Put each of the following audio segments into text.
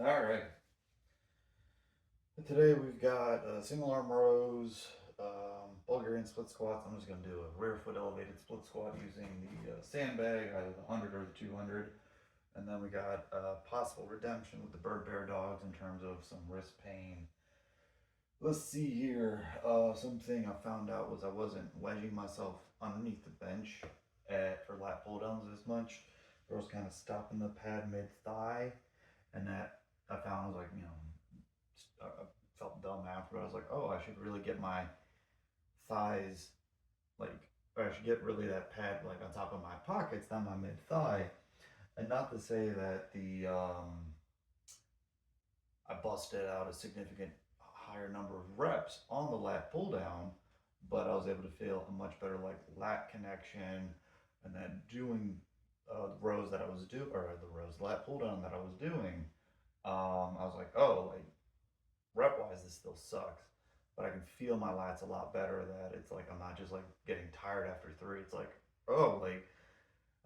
All right. Today we've got single arm rows, Bulgarian split squats. I'm just going to do a rear foot elevated split squat using the sandbag, either the 100 or the 200. And then we got possible redemption with the bird bear dogs in terms of some wrist pain. Let's see here. Something I found out was I wasn't wedging myself underneath the bench for lat pull downs as much. I was kind of stopping the pad mid thigh, and that I found was like, I felt dumb after. I was like, oh, I should really get my thighs like, or I should get really that pad like on top of my pockets, not my mid thigh. And not to say that I busted out a significant higher number of reps on the lat pull down, but I was able to feel a much better like lat connection, and then doing the rows that I was doing, or the rows lat pull down that I was doing. I was like, oh, like rep wise, this still sucks, but I can feel my lats a lot better. That it's like I'm not just like getting tired after three. It's like, oh, like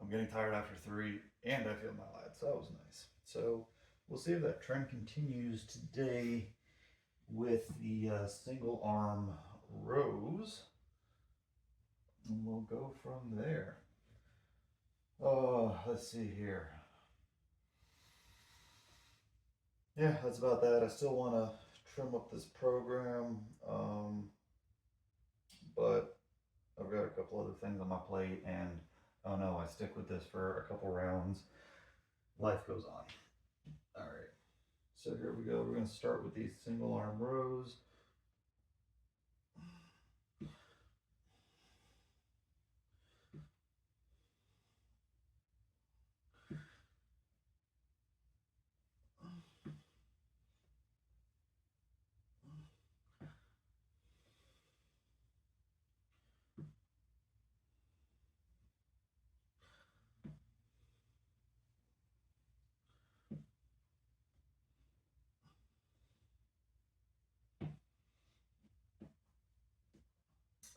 I'm getting tired after three, and I feel my lats. So that was nice. So we'll see if that trend continues today with the single arm rows, and we'll go from there. Oh, let's see here. Yeah, that's about that. I still want to trim up this program, but I've got a couple other things on my plate, and oh no, I stick with this for a couple rounds. Life goes on. All right, so here we go. We're going to start with these single arm rows.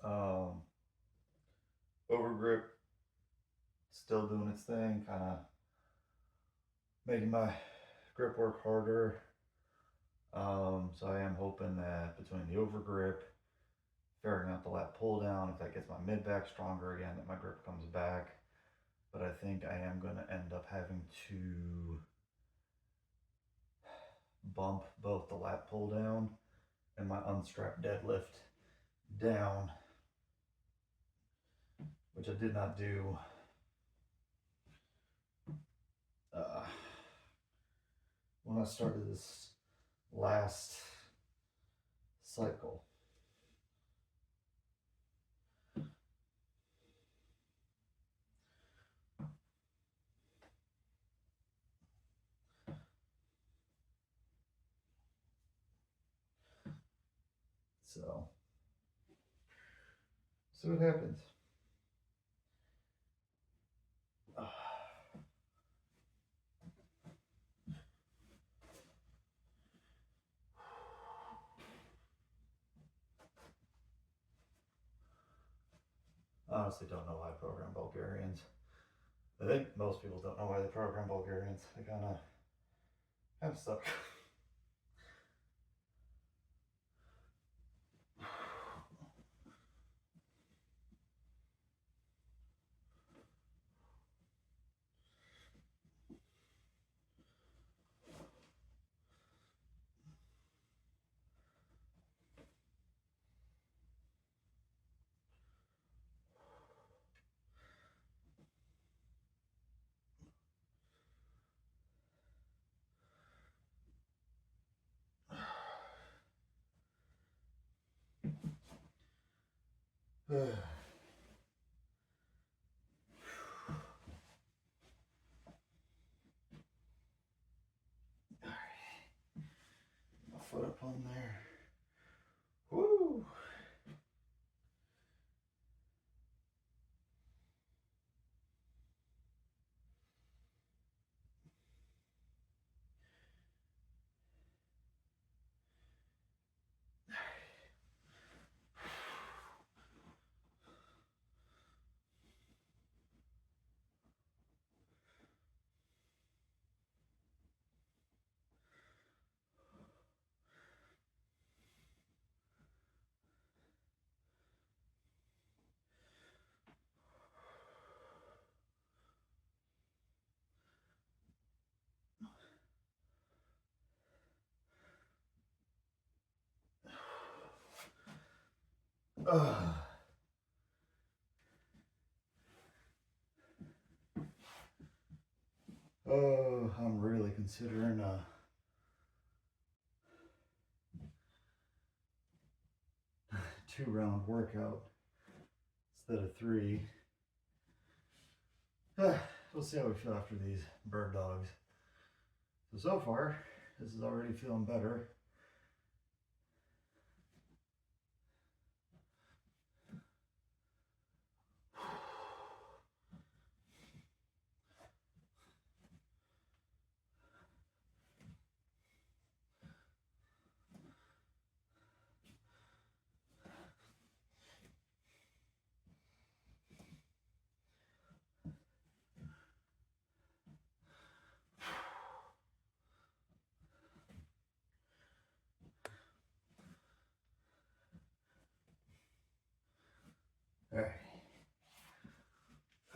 Um, over grip still doing its thing, kind of making my grip work harder. So I am hoping that between the over grip, figuring out the lat pull down, if that gets my mid back stronger again, that my grip comes back. But I think I am going to end up having to bump both the lat pull down and my unstrapped deadlift down, which I did not do uh, when I started this last cycle. So, see what happens. I honestly don't know why I program Bulgarians. I think most people don't know why they program Bulgarians. They kind of suck. My foot up on there. Woo! Oh, I'm really considering a 2-round workout instead of 3. We'll see how we feel after these bird dogs. So far, this is already feeling better.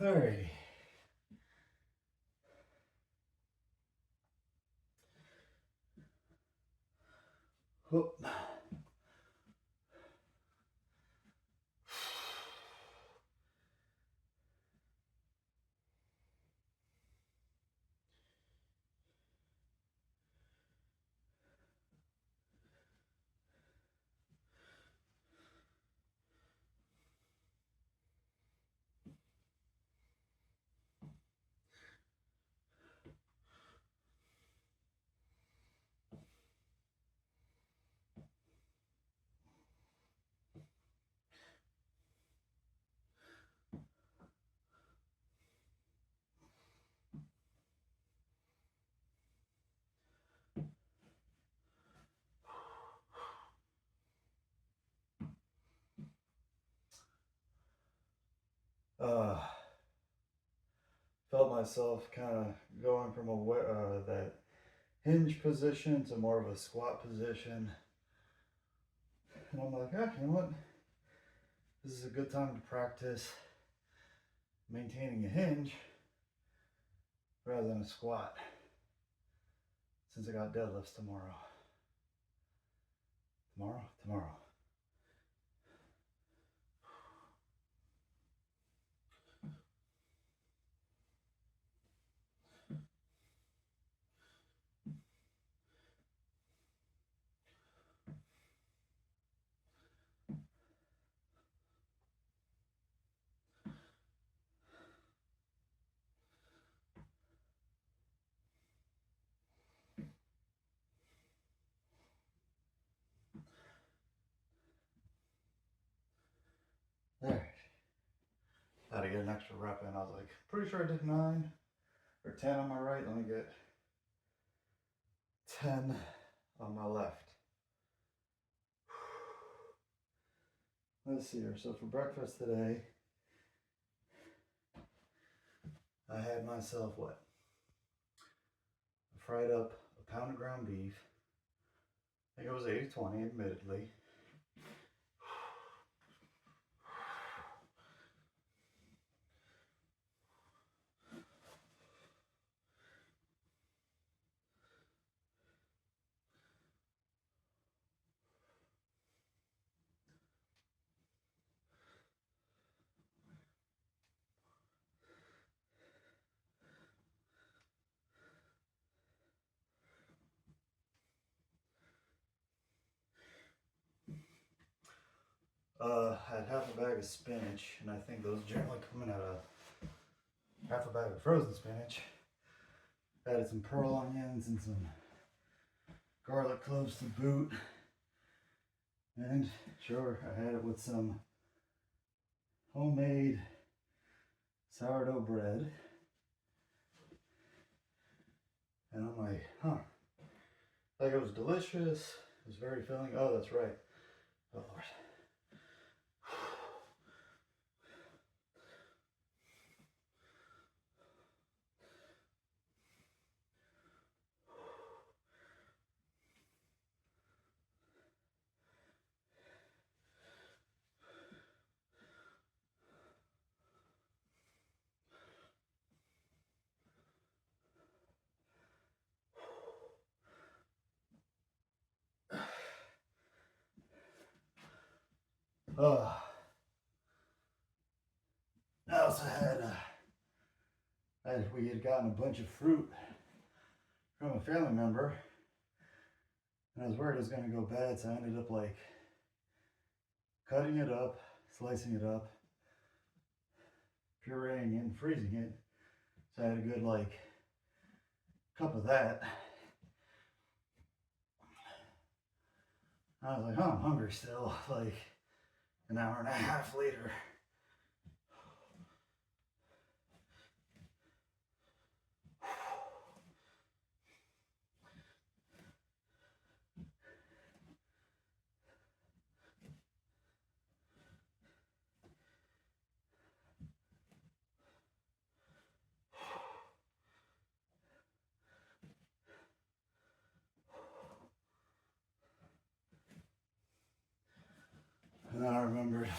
Alrighty. Whoop. Felt myself kind of going from that hinge position to more of a squat position. And I'm like, yeah, you know what? This is a good time to practice maintaining a hinge rather than a squat, since I got deadlifts tomorrow. Tomorrow. There. Had to get an extra rep in. I was like, pretty sure I did 9 or 10 on my right. Let me get 10 on my left. Let's see here. So for breakfast today, I had myself what? I fried up a pound of ground beef. I think it was 80-20, admittedly. I had half a bag of spinach, and I think those generally coming out of half a bag of frozen spinach. Added some pearl onions and some garlic cloves to boot. And sure, I had it with some homemade sourdough bread. And I'm like, huh. Like, it was delicious. It was very filling. Oh, that's right. Oh, Lord. we had gotten a bunch of fruit from a family member, and I was worried it was going to go bad, so I ended up like cutting it up, slicing it up, pureeing it, and freezing it. So I had a good like cup of that. I was like, oh, I'm hungry still, like an hour and a half later. And then I remembered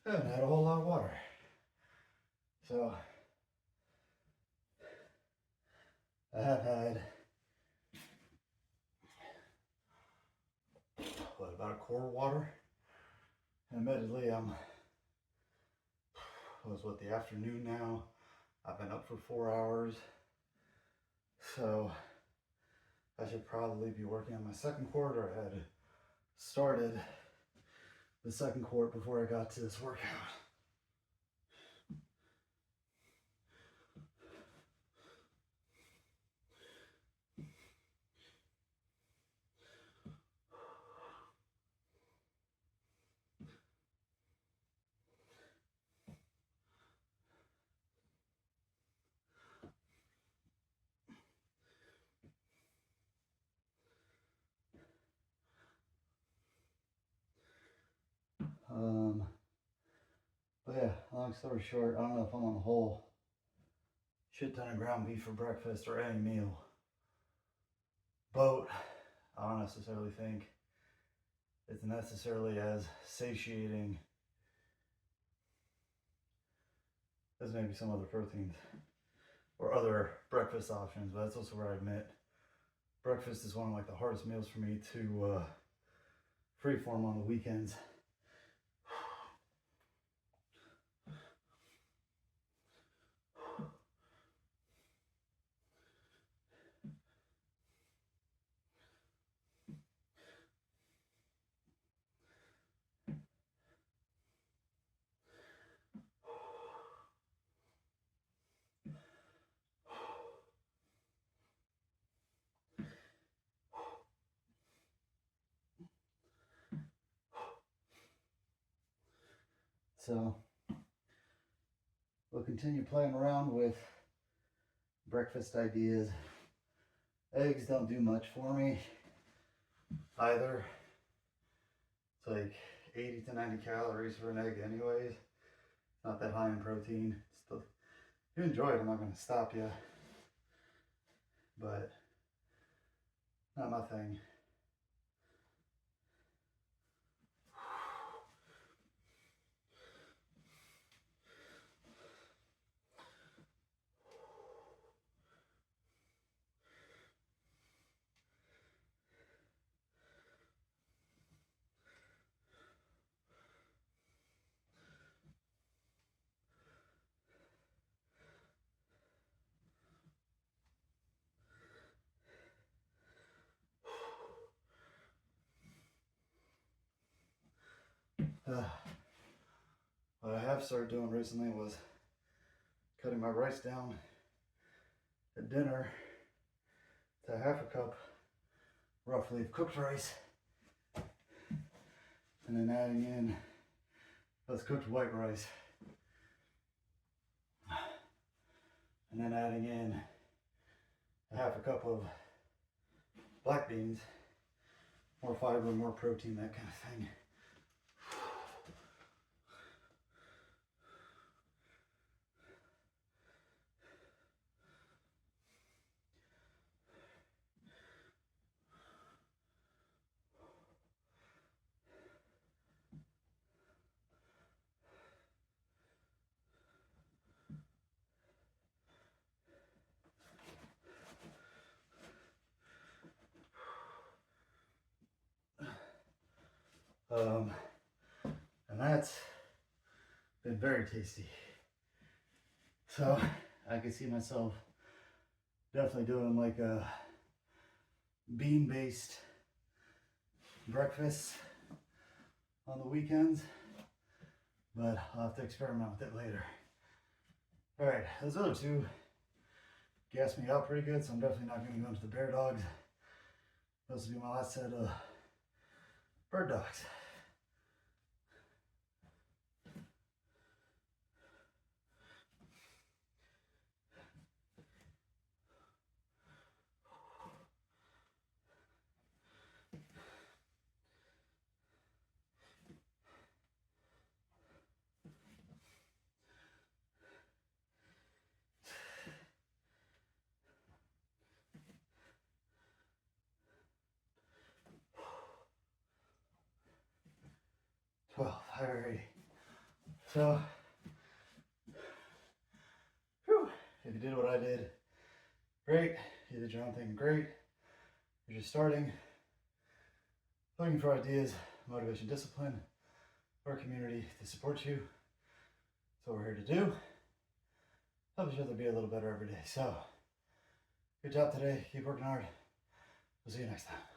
I haven't had a whole lot of water. So I have had about a quart of water. And admittedly, the afternoon now. I've been up for 4 hours. So I should probably be working on my second quart, or I had started the second quart before I got to this workout. But yeah, long story short, I don't know if I'm on a whole shit ton of ground beef for breakfast or any meal. Boat, I don't necessarily think it's necessarily as satiating as maybe some other proteins or other breakfast options, but that's also where I admit breakfast is one of like the hardest meals for me to freeform on the weekends. So we'll continue playing around with breakfast ideas. Eggs don't do much for me either. It's like 80 to 90 calories for an egg anyways. Not that high in protein. Still, if you enjoy it, I'm not going to stop you. But not my thing. What I have started doing recently was cutting my rice down at dinner to half a cup roughly of cooked rice, and then adding in that's cooked white rice, and then adding in a half a cup of black beans, more fiber, more protein, that kind of thing. And that's been very tasty. So I could see myself definitely doing like a bean-based breakfast on the weekends, but I'll have to experiment with it later. All right, those other two gassed me out pretty good, so I'm definitely not going to go into the bear dogs. This will be my last set of bird dogs. Well, alrighty. So, whew, if you did what I did, great. You did your own thing, great. You're just starting, looking for ideas, motivation, discipline, or a community to support you. That's what we're here to do. Help each other be a little better every day. So, good job today. Keep working hard. We'll see you next time.